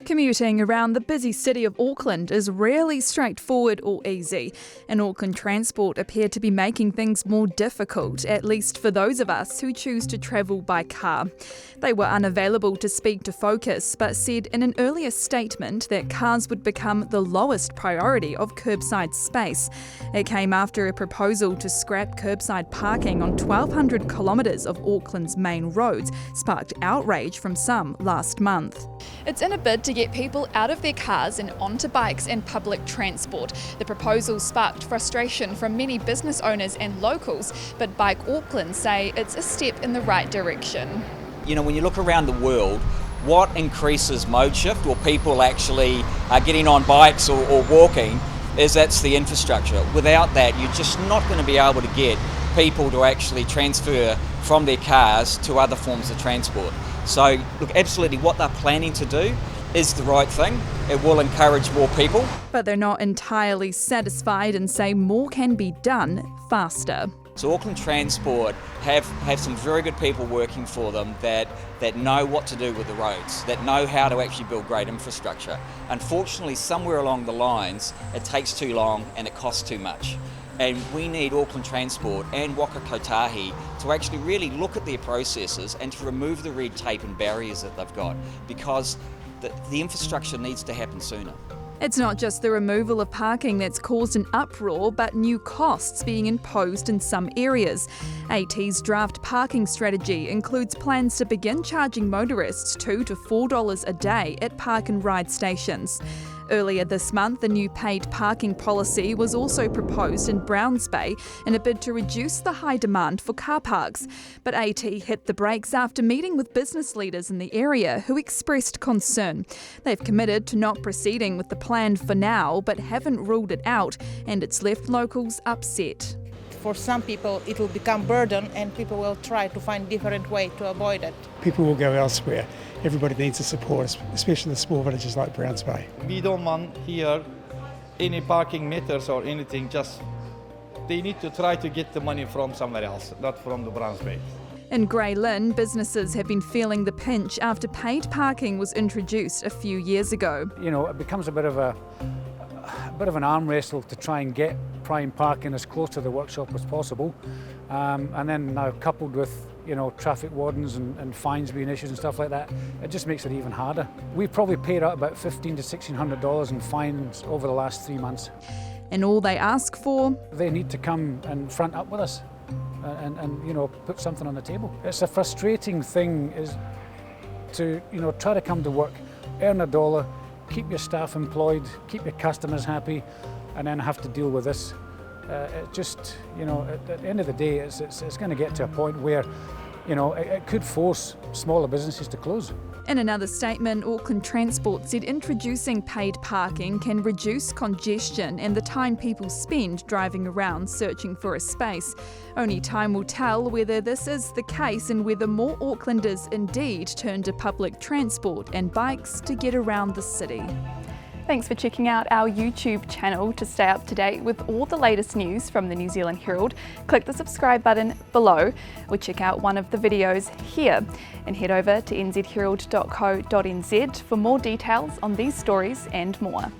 Commuting around the busy city of Auckland is rarely straightforward or easy, and Auckland Transport appear to be making things more difficult, at least for those of us who choose to travel by car. They were unavailable to speak to Focus, but said in an earlier statement that cars would become the lowest priority of curbside space. It came after a proposal to scrap curbside parking on 1,200 kilometres of Auckland's main roads sparked outrage from some last month. It's in a bid to get people out of their cars and onto bikes and public transport. The proposal sparked frustration from many business owners and locals, but Bike Auckland say it's a step in the right direction. You know, when you look around the world, what increases mode shift or people actually getting on bikes or walking that's the infrastructure. Without that, you're just not going to be able to get people to actually transfer from their cars to other forms of transport. So, look, absolutely what they're planning to do is the right thing. It will encourage more people. But they're not entirely satisfied and say more can be done faster. So Auckland Transport have some very good people working for them that know what to do with the roads, that know how to actually build great infrastructure. Unfortunately, somewhere along the lines, it takes too long and it costs too much. And we need Auckland Transport and Waka Kotahi to actually really look at their processes and to remove the red tape and barriers that they've got, because the infrastructure needs to happen sooner. It's not just the removal of parking that's caused an uproar, but new costs being imposed in some areas. AT's draft parking strategy includes plans to begin charging motorists $2 to $4 a day at park and ride stations. Earlier this month, a new paid parking policy was also proposed in Browns Bay in a bid to reduce the high demand for car parks. But AT hit the brakes after meeting with business leaders in the area who expressed concern. They've committed to not proceeding with the plan for now, but haven't ruled it out, and it's left locals upset. For some people, it will become burden and people will try to find different way to avoid it. People will go elsewhere. Everybody needs the support, especially the small villages like Browns Bay. We don't want here any parking meters or anything, just they need to try to get the money from somewhere else, not from the Browns Bay. In Grey Lynn, businesses have been feeling the pinch after paid parking was introduced a few years ago. You know, it becomes a bit of an arm wrestle to try and get prime parking as close to the workshop as possible, and then now coupled with traffic wardens and fines being issued and stuff like that, it just makes it even harder. We probably paid out about $1,500 to $1,600 in fines over the last 3 months. And all they ask for? They need to come and front up with us and put something on the table. It's a frustrating thing is to try to come to work, earn a dollar, keep your staff employed, keep your customers happy, and then have to deal with this. It just, at the end of the day, it's going to get to a point where, it could force smaller businesses to close. In another statement, Auckland Transport said introducing paid parking can reduce congestion and the time people spend driving around searching for a space. Only time will tell whether this is the case and whether more Aucklanders indeed turn to public transport and bikes to get around the city. Thanks for checking out our YouTube channel to stay up to date with all the latest news from the New Zealand Herald. Click the subscribe button below or check out one of the videos here, and head over to nzherald.co.nz for more details on these stories and more.